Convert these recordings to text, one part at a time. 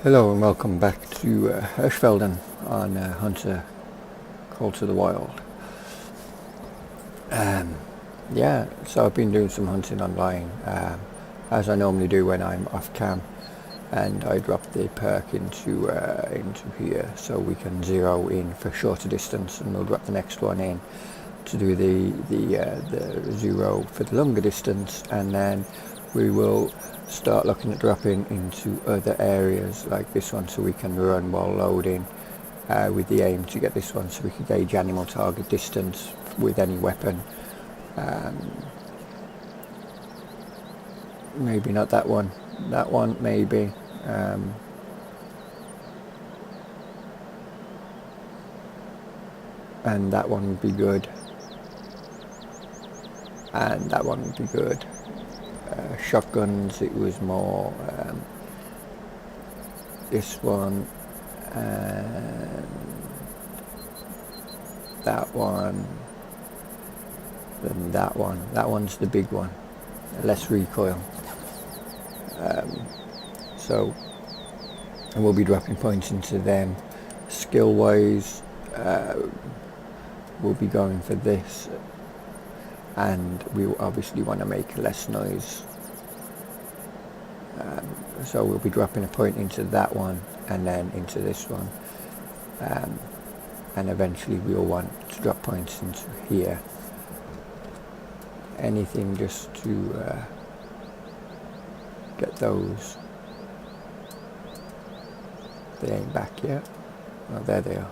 Hello and welcome back to Hirschfelden on Hunter Call to the Wild. Yeah, so I've been doing some hunting online, as I normally do when I'm off cam, and I drop the perk into here so we can zero in for shorter distance, and we'll drop the next one in to do the zero for the longer distance, and then we will start looking at dropping into other areas like this one so we can run while loading, with the aim to get this one so we can gauge animal target distance with any weapon. Maybe not that one, maybe. And that one would be good, and that one would be good. Shotguns, it was more this one and that one, then that one. That one's the big one, less recoil. So, and we'll be dropping points into them. Skill wise, we'll be going for this, and we obviously want to make less noise. So we'll be dropping a point into that one and then into this one, and eventually we'll want to drop points into here. Anything just to get those. They ain't back yet. Oh, there they are.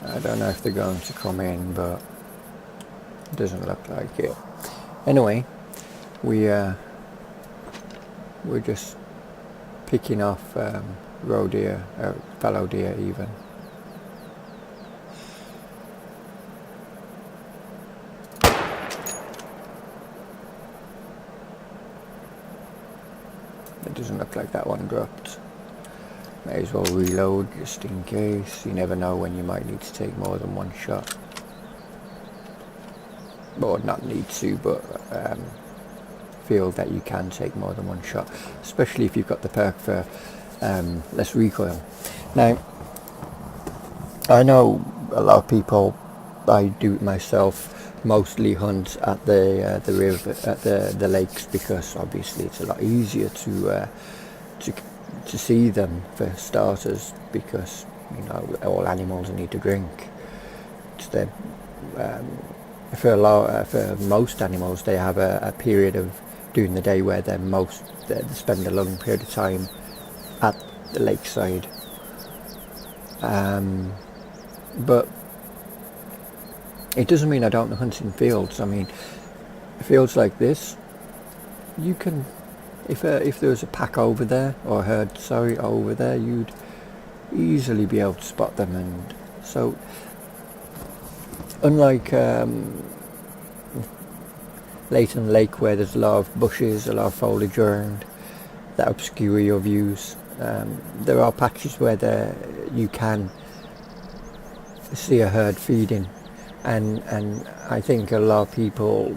I don't know if they're going to come in, but it doesn't look like it. Anyway, we're just picking off roe deer, fallow deer even. It doesn't look like that one dropped. May as well reload just in case. You never know when you might need to take more than one shot. Or not need to, but feel that you can take more than one shot, especially if you've got the perk for less recoil. Now, I know a lot of people, I do it myself, mostly hunt at the river, at the lakes, because obviously it's a lot easier to see them for starters, because you know all animals need to drink. It's the for most animals, they have a period of during the day where they spend a long period of time at the lakeside. But it doesn't mean I don't hunt in fields. I mean, fields like this, you can, if there was a pack over there, or a herd, over there, you'd easily be able to spot them. And so, unlike Leighton Lake, where there's a lot of bushes, a lot of foliage around that obscure your views, there are patches where you can see a herd feeding, and I think a lot of people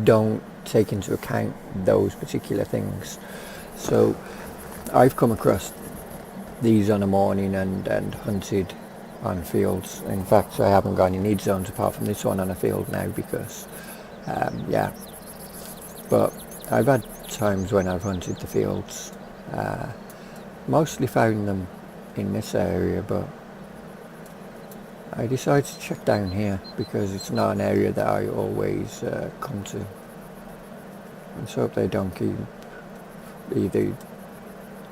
don't take into account those particular things. So I've come across these on a morning and hunted on fields. In fact, I haven't got any need zones apart from this one on a field now, because but I've had times when I've hunted the fields, mostly found them in this area, but I decided to check down here because it's not an area that I always come to. Let's hope they don't keep either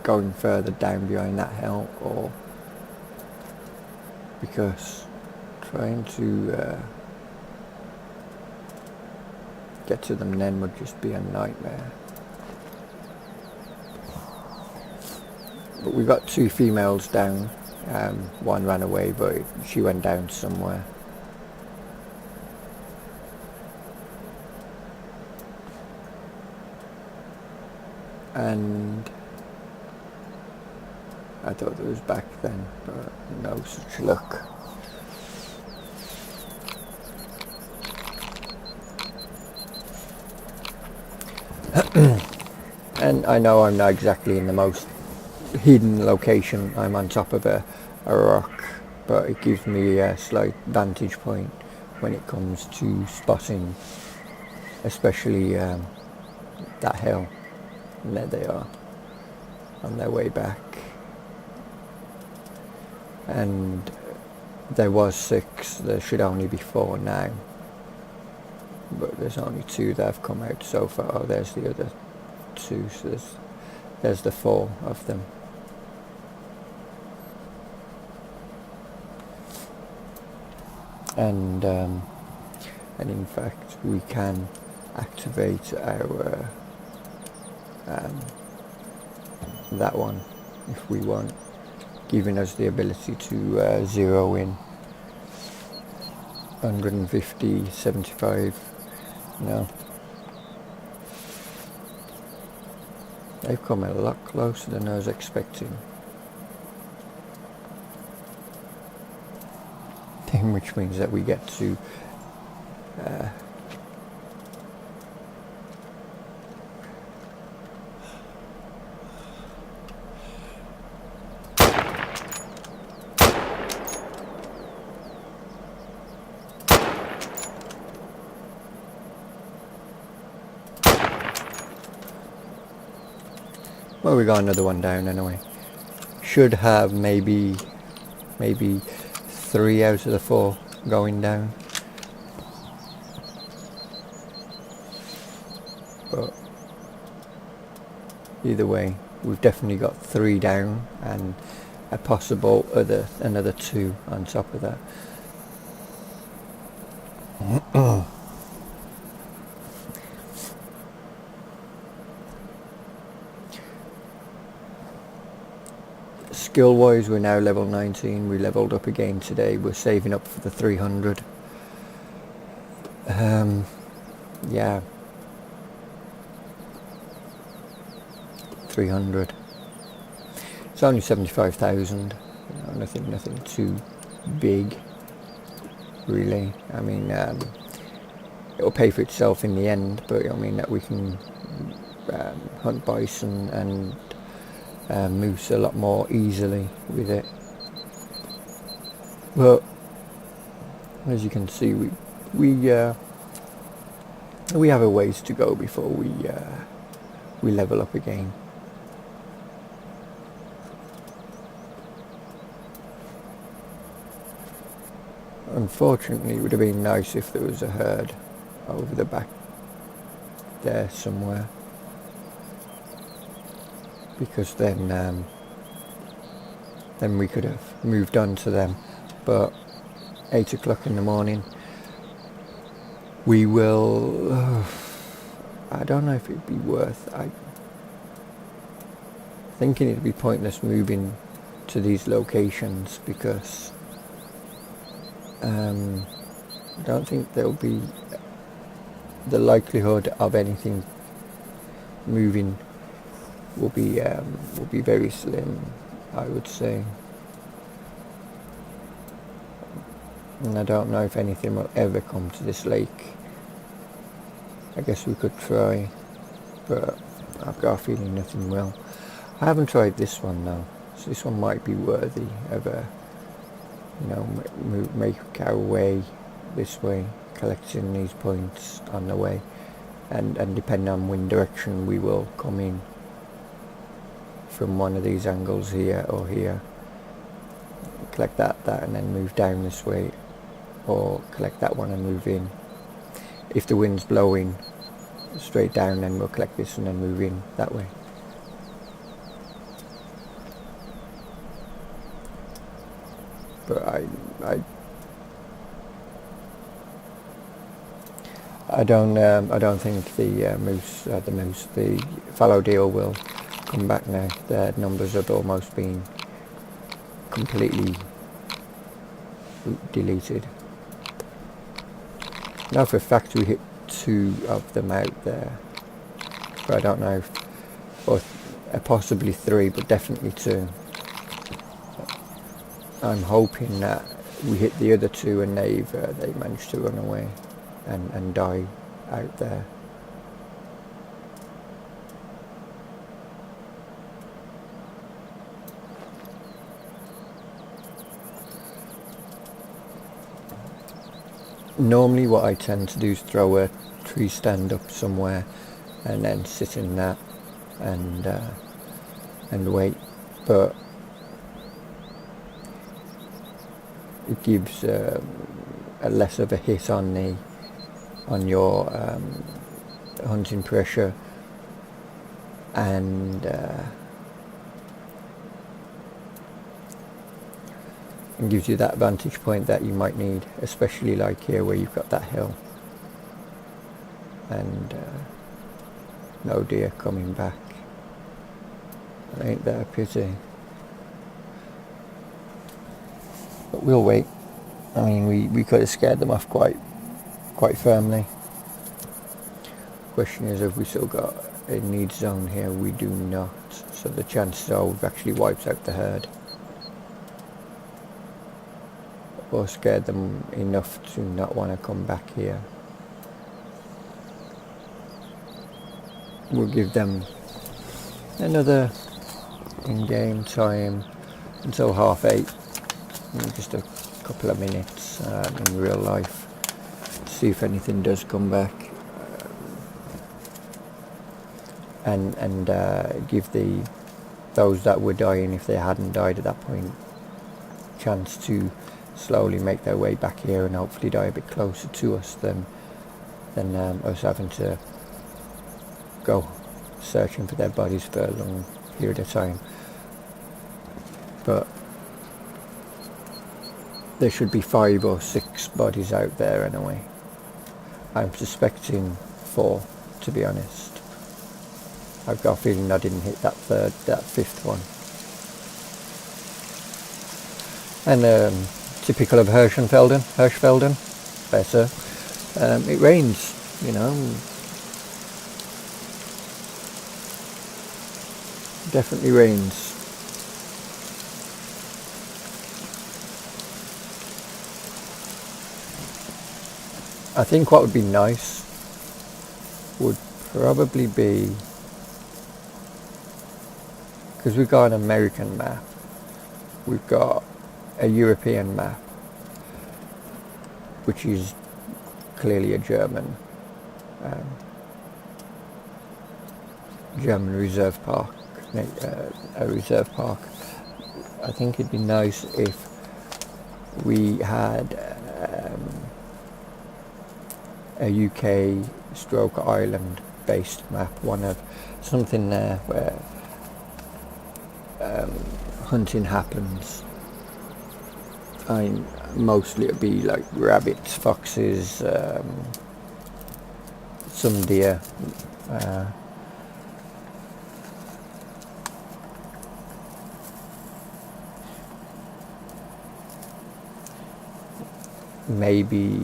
going further down behind that hill, or because trying to get to them then would just be a nightmare. But we got two females down. One ran away, but she went down somewhere. And I thought it was back then, but no such luck. And I know I'm not exactly in the most hidden location. I'm on top of a rock, but it gives me a slight vantage point when it comes to spotting, especially that hill. And there they are on their way back. And there was 6, there should only be 4 now. But there's only 2 that have come out so far. Oh, there's the other 2, so there's the 4 of them. And in fact we can activate our that one if we want, giving us the ability to zero in 150, 75. No, they've come a lot closer than I was expecting. Which means that we get to well, we got another one down anyway. Should have maybe 3 out of the 4 going down. But either way, we've definitely got 3 down and a possible another 2 on top of that. Skill wise, we're now level 19. We leveled up again today. We're saving up for the 300. Yeah, 300. It's only 75,000. Nothing too big, really. I mean, it'll pay for itself in the end. But I mean that we can hunt bison and moose a lot more easily with it. But as you can see, we have a ways to go before we level up again. Unfortunately, it would have been nice if there was a herd over the back there somewhere, because then we could have moved on to them. But 8 o'clock in the morning, we will. I don't know if it'd be worth. I thinking it'd be pointless moving to these locations because I don't think there'll be the likelihood of anything moving will be very slim, I would say. And I don't know if anything will ever come to this lake. I guess we could try, but I've got a feeling nothing will. I haven't tried this one though, so this one might be worthy of a, make our way this way, collecting these points on the way, and depending on wind direction we will come in from one of these angles here or here, collect that and then move down this way, or collect that one and move in. If the wind's blowing straight down, then we'll collect this and then move in that way. But I don't think the fallow deer will come back now. Their numbers have almost been completely deleted. Now for a fact we hit 2 of them out there, but I don't know or possibly 3, but definitely 2. I'm hoping that we hit the other 2 and they managed to run away and die out there. Normally what I tend to do is throw a tree stand up somewhere and then sit in that and wait, but it gives a less of a hit on your hunting pressure, and gives you that vantage point that you might need, especially like here where you've got that hill and no deer coming back. Ain't that a pity? But we'll wait. I mean, we could have scared them off quite firmly. Question is, have we still got a need zone here? We do not, so the chances are we've actually wiped out the herd or scared them enough to not want to come back here. We'll give them another in-game time until 8:30, just a couple of minutes in real life, see if anything does come back, and give those that were dying, if they hadn't died at that point, chance to slowly make their way back here and hopefully die a bit closer to us than us having to go searching for their bodies for a long period of time. But there should be 5 or 6 bodies out there anyway. I'm suspecting 4, to be honest. I've got a feeling I didn't hit that 5th one. And typical of Hirschfelden, better. It rains, you know. Definitely rains. I think what would be nice would probably be, because we've got an American map, we've got a European map, which is clearly a German reserve park, a reserve park. I think it'd be nice if we had a UK stroke Ireland based map, something there where hunting happens. Mostly it'd be like rabbits, foxes, some deer, maybe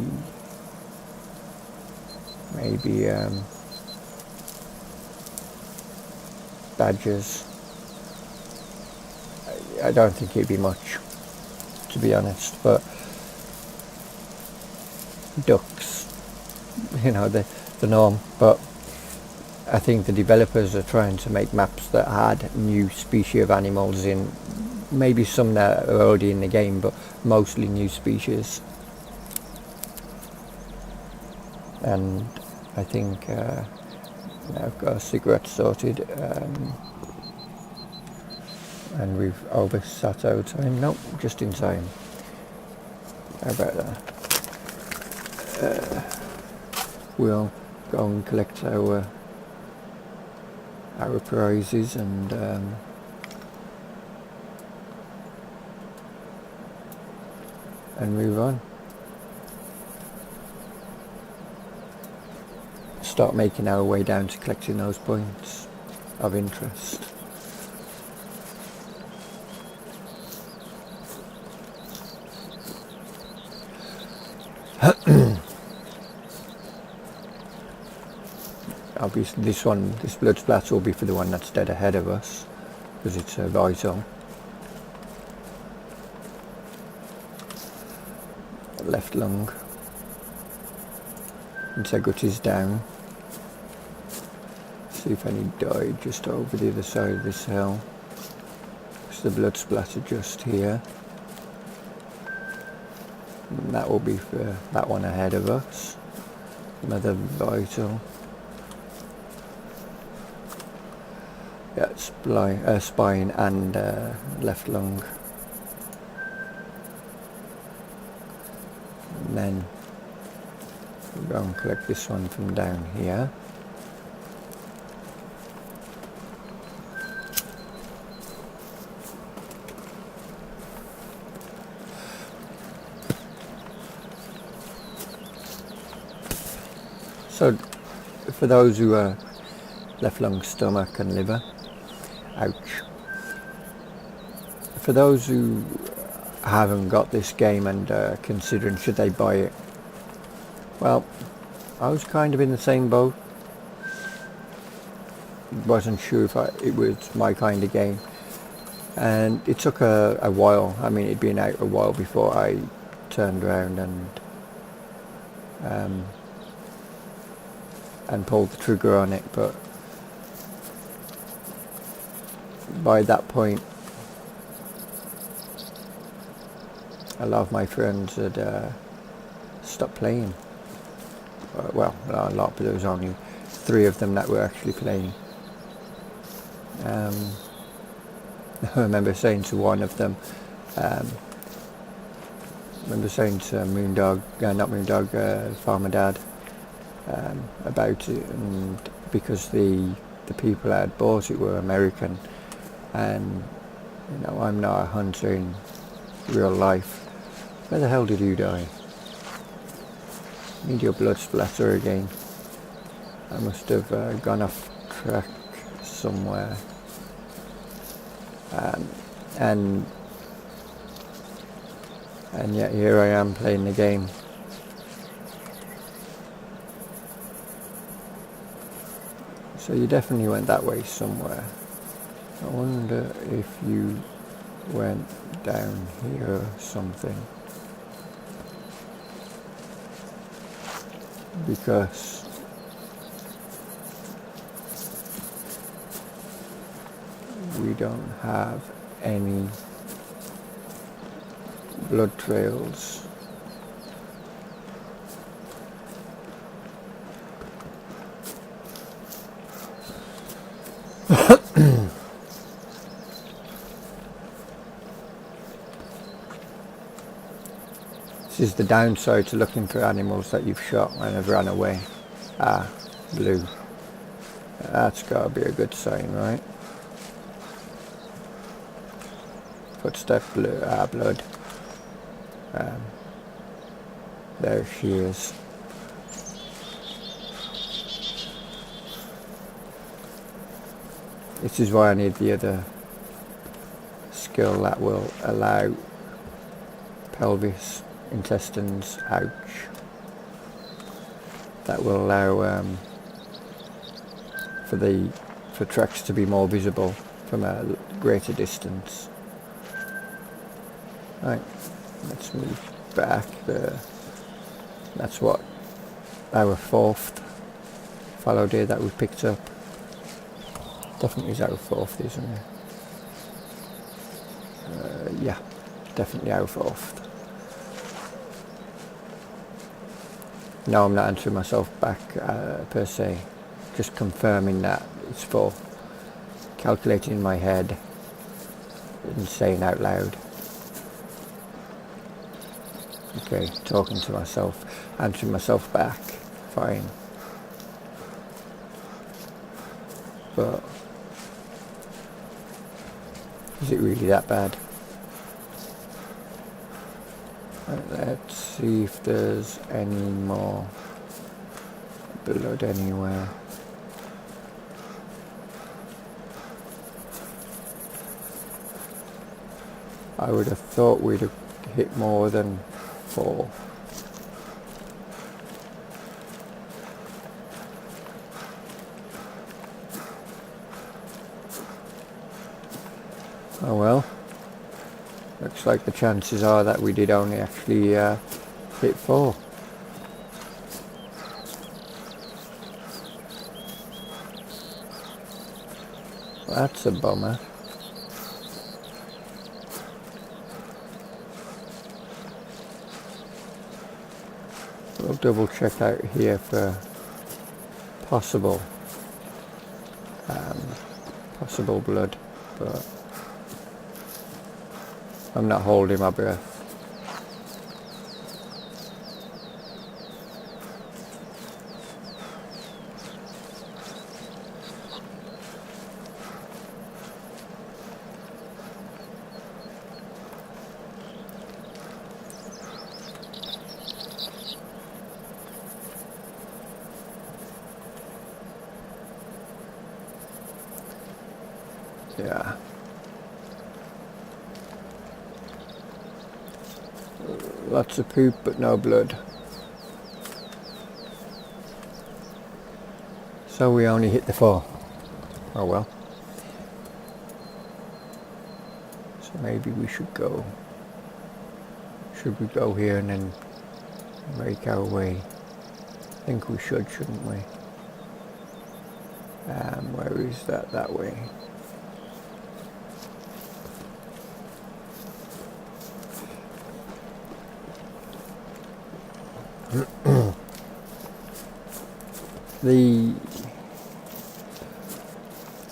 badgers. I don't think it'd be much, to be honest, but ducks, the norm. But I think the developers are trying to make maps that had new species of animals in, maybe some that are already in the game, but mostly new species. And I think I've got a cigarette sorted, and we've oversat our time. Nope, just in time. How about that? We'll go and collect our prizes and move on. Start making our way down to collecting those points of interest. Obviously this blood splatter will be for the one that's dead ahead of us, because it's vital. Left lung. Integrity's down. See if any died just over the other side of this hill. It's the blood splatter just here. And that will be for that one ahead of us. Another vital. Yeah, spine and left lung. And then we'll go and collect this one from down here. So for those who are left lung, stomach and liver, ouch. For those who haven't got this game and considering should they buy it, well, I was kind of in the same boat. Wasn't sure if it was my kind of game, and it took a while. I mean, it'd been out a while before I turned around and pulled the trigger on it, but by that point a lot of my friends had stopped playing. Well, not a lot, but there was only 3 of them that were actually playing. I remember saying to one of them, Farmer Dad, about it, and because the people that had bought it were American, and I'm not a hunter in real life. Where the hell did you die? Need your blood splatter again. I must have gone off track somewhere. And yet here I am playing the game. So you definitely went that way somewhere. I wonder if you went down here or something. Because we don't have any blood trails. This is the downside to looking for animals that you've shot and have run away. Ah, blue. That's got to be a good sign, right? Footstep, blue, blood. There she is. This is why I need the other skill that will allow pelvis, intestines, ouch. That will allow for tracks to be more visible from a greater distance. Right, let's move back. That's what our 4th fallow deer that we picked up. Definitely is our 4th, isn't it? Yeah, definitely our 4th. No, I'm not answering myself back per se, just confirming that it's 4. Calculating in my head and saying out loud. Okay, talking to myself, answering myself back, fine. But is it really that bad? Right, let's see if there's any more blood anywhere. I would have thought we'd have hit more than 4. Oh well, looks like the chances are that we did only actually hit 4. That's a bummer. We'll double check out here for possible blood, but I'm not holding my breath. Yeah. Lots of poop but no blood. So we only hit the 4. Oh well. So maybe we should go. Should we go here and then make our way? I think we should, shouldn't we? Where is that? That way.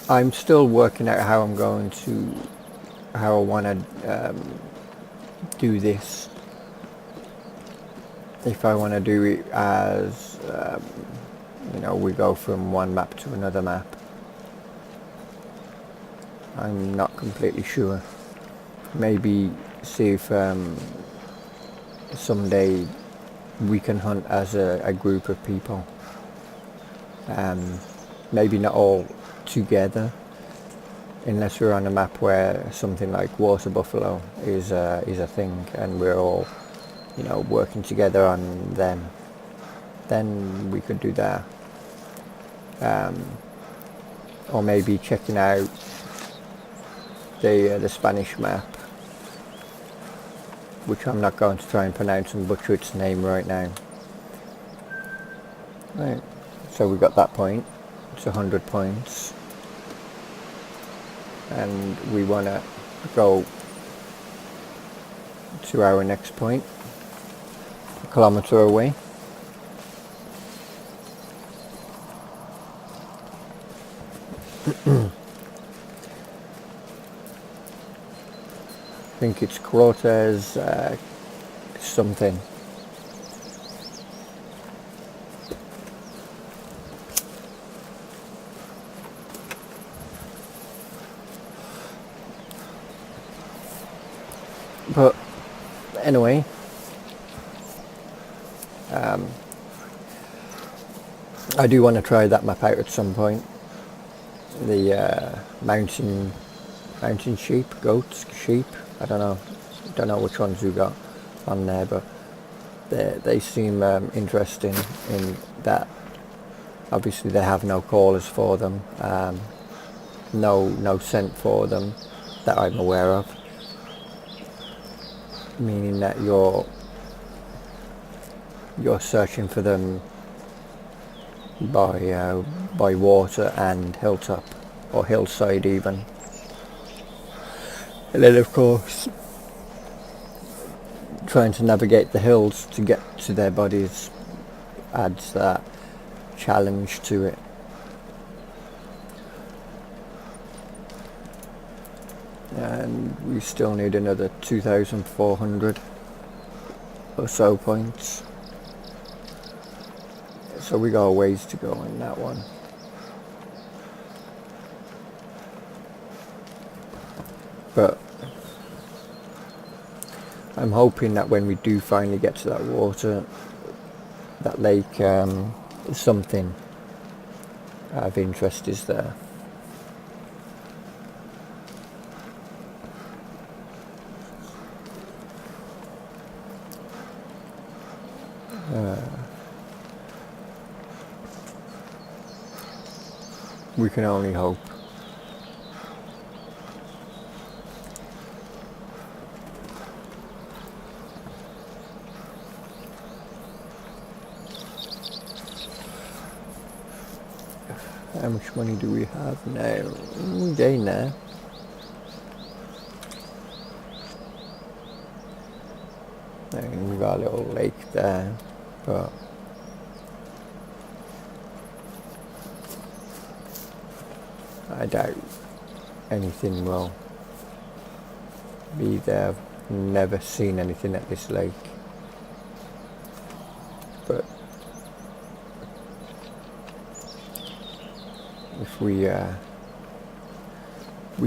I'm still working out how I want to do this. If I want to do it as, we go from one map to another map. I'm not completely sure. Maybe see if someday we can hunt as a group of people. Maybe not all together, unless we're on a map where something like water buffalo is a thing, and we're all, working together on them. Then we could do that. Or maybe checking out the Spanish map, which I'm not going to try and pronounce and butcher its name right now. Right. So we got that point. It's 100 points. And we want to go to our next point, a kilometre away. I think it's Cortez something. But anyway, I do want to try that map out at some point. The mountain sheep, goats, sheep. I don't know which ones we got on there, but they seem interesting in that. Obviously, they have no callers for them, no scent for them that I'm aware of. Meaning that you're searching for them by water and hilltop or hillside even, and then of course trying to navigate the hills to get to their bodies adds that challenge to it. And we still need another 2,400 or so points. So we got a ways to go in that one. But I'm hoping that when we do finally get to that water, that lake, something of interest is there. We can only hope. How much money do we have now? We're getting there. And we got a little lake there. but I doubt anything will be there. I've never seen anything at this lake, but if we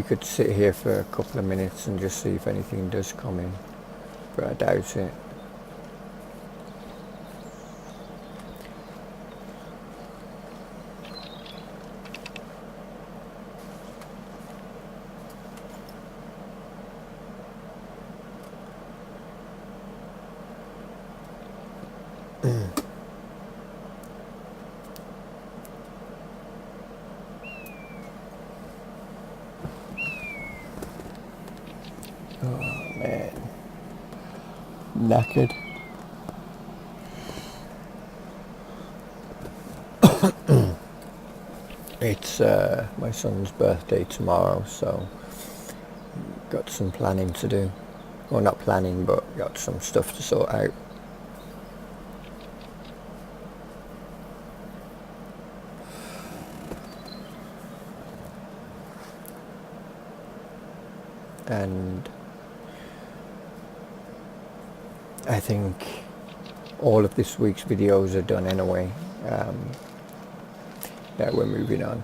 could sit here for a couple of minutes and just see if anything does come in, but I doubt it. Oh man, knackered. It's my son's birthday tomorrow, so got some planning to do. Well, not planning, but got some stuff to sort out. And I think all of this week's videos are done anyway. Yeah, we're moving on.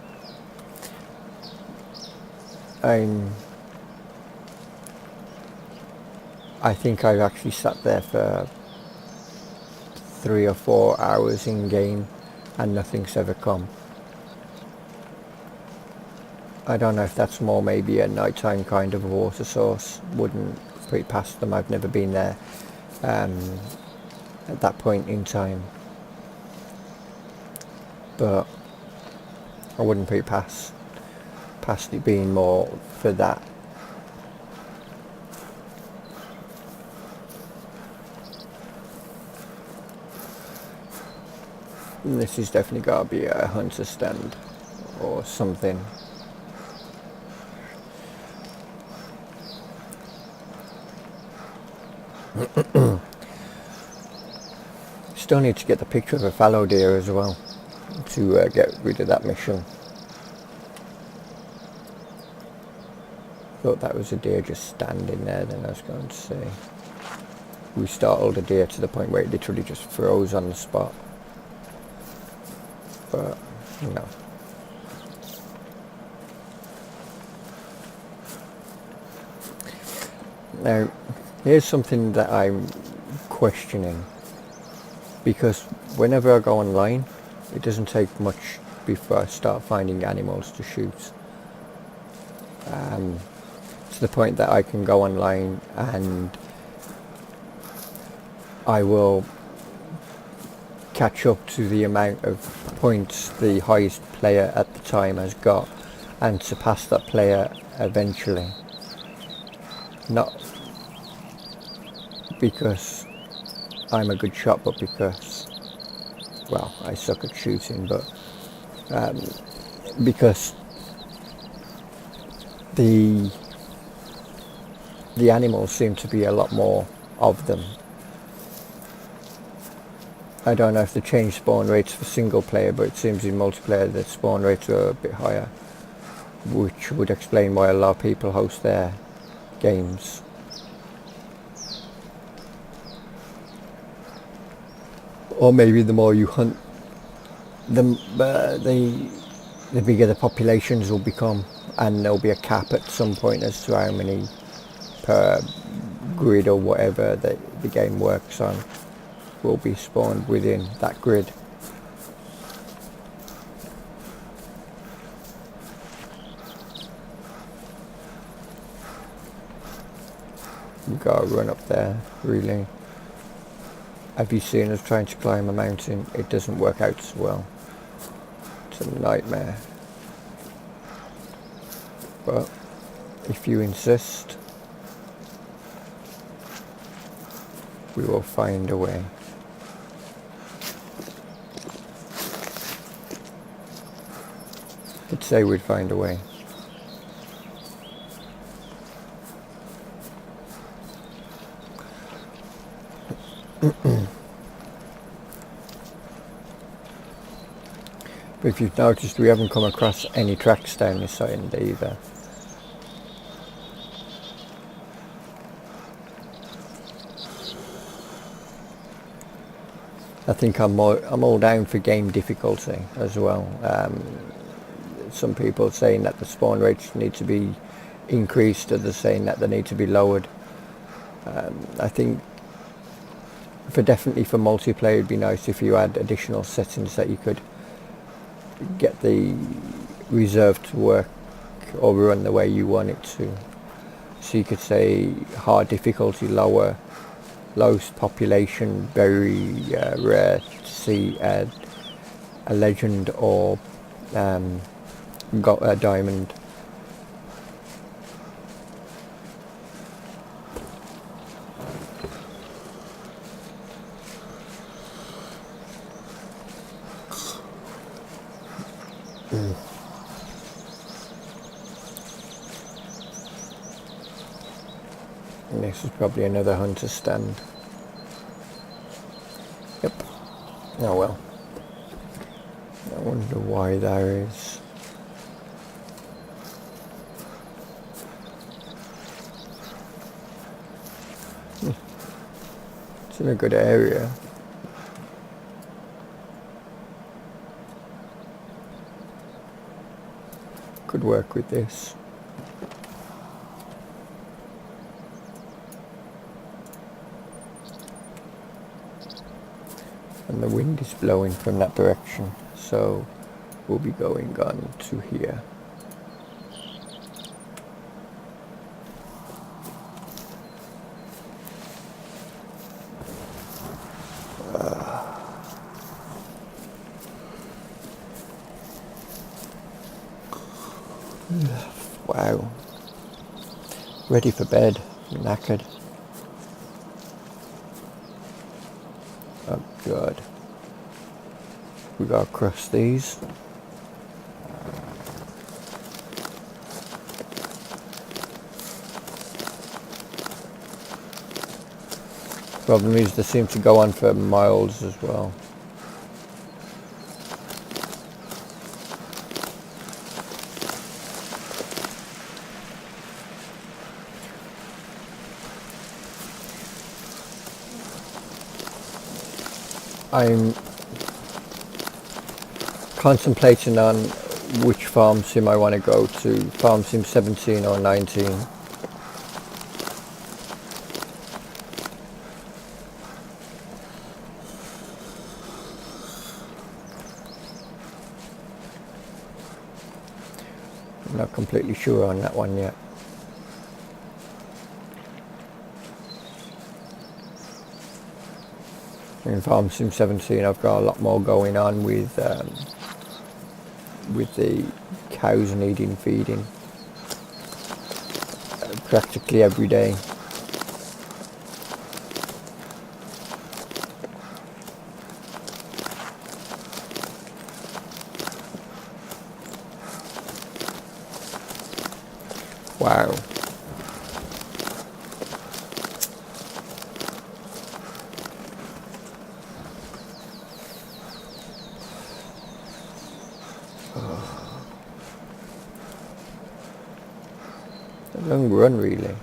I think I've actually sat there for 3 or 4 hours in game and nothing's ever come. I don't know if that's more maybe a nighttime kind of water source. Wouldn't put it past them. I've never been there at that point in time, but I wouldn't put it past it being more for that. And this has definitely got to be a hunter stand or something. Still need to get the picture of a fallow deer as well to get rid of that mission. Thought that was a deer just standing there, then I was going to say. We startled a deer to the point where it literally just froze on the spot. But, no. Now, here's something that I'm questioning, because whenever I go online, it doesn't take much before I start finding animals to shoot. To the point that I can go online and I will catch up to the amount of points the highest player at the time has got and surpass that player eventually. Not because I'm a good shot, but because, well, I suck at shooting, but because the animals seem to be a lot more of them. I don't know if they changed spawn rates for single player, but it seems in multiplayer the spawn rates are a bit higher, which would explain why a lot of people host their games. Or maybe the more you hunt, the bigger the populations will become, and there'll be a cap at some point as to how many per grid or whatever that the game works on will be spawned within that grid. You gotta run up there, really. Have you seen us trying to climb a mountain? It doesn't work out so well. It's a nightmare. But if you insist, we will find a way. I'd say we'd find a way. But if you've noticed, we haven't come across any tracks down this side either. I think I'm all down for game difficulty as well. Some people saying that the spawn rates need to be increased, others saying that they need to be lowered. I think definitely for multiplayer it'd be nice if you had additional settings that you could get the reserve to work or run the way you want it to. So you could say hard difficulty lower, lowest population, very rare to see a legend or got a diamond. And this is probably another hunter stand. Yep. Oh well. I wonder why there is. It's in a good area. Could work with this. And the wind is blowing from that direction, so we'll be going on to here. Wow. Ready for bed. Knackered. Oh god. We gotta cross these. Problem is they seem to go on for miles as well. I'm contemplating on which farm sim I want to go to, farm sim 17 or 19. I'm not completely sure on that one yet. In Farm Sim 17 I've got a lot more going on with the cows needing feeding practically every day. Wow. A long run really.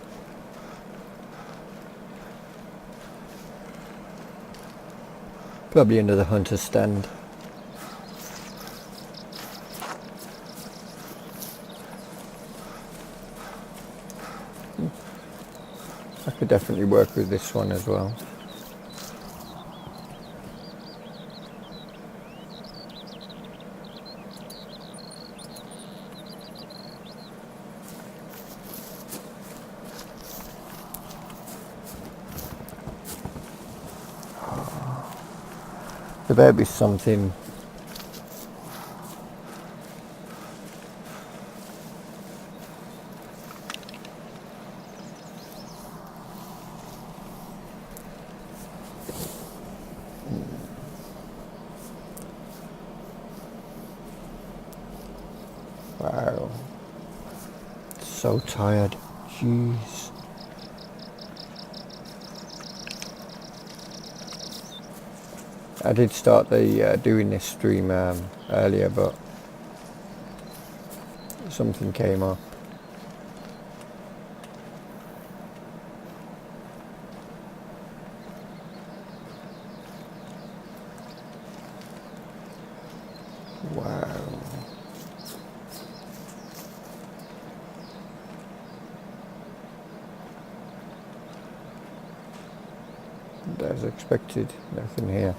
Probably another hunter stand. I could definitely work with this one as well. There better be something. Wow. So tired. Jeez. I did start the doing this stream earlier, but something came up. Wow. As expected, nothing here.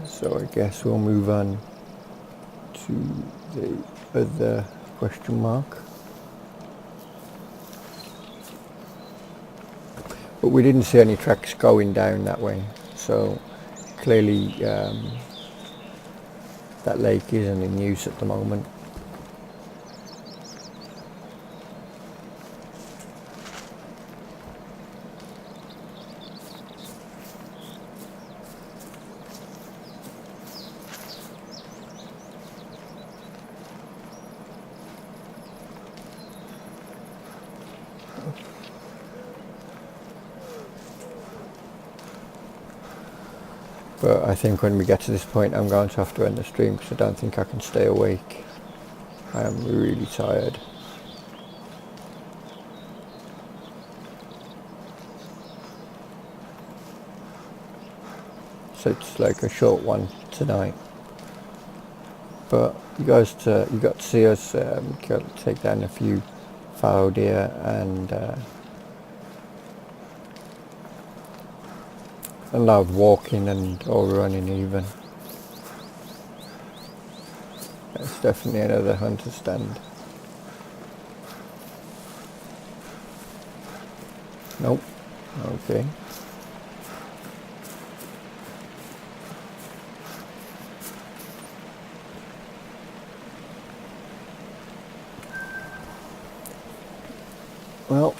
So I guess we'll move on to the other question mark. But we didn't see any tracks going down that way, so clearly that lake isn't in use at the moment. But I think when we get to this point I'm going to have to end the stream because I don't think I can stay awake. I am really tired. So it's like a short one tonight. But you got to see us take down a few fallow deer and a lot of walking and or running even. It's definitely another hunter stand. Nope. Okay. Well,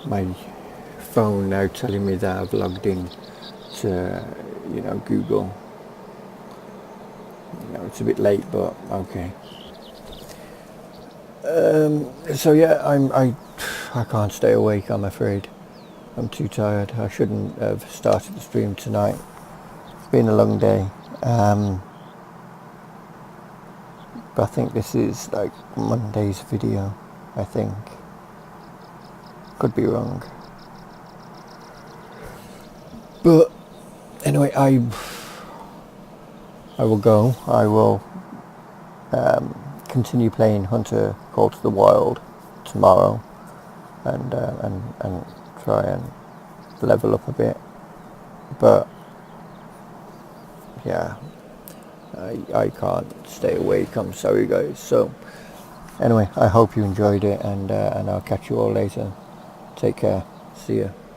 my phone now telling me that I've logged in to, Google. It's a bit late, but okay. So yeah, I can't stay awake, I'm afraid. I'm too tired. I shouldn't have started the stream tonight. It's been a long day. But I think this is like Monday's video, I think. Could be wrong. But anyway, I will go. I will continue playing Hunter Call to the Wild tomorrow, and try and level up a bit. But yeah, I can't stay awake. I'm sorry, guys. So anyway, I hope you enjoyed it, and I'll catch you all later. Take care. See ya.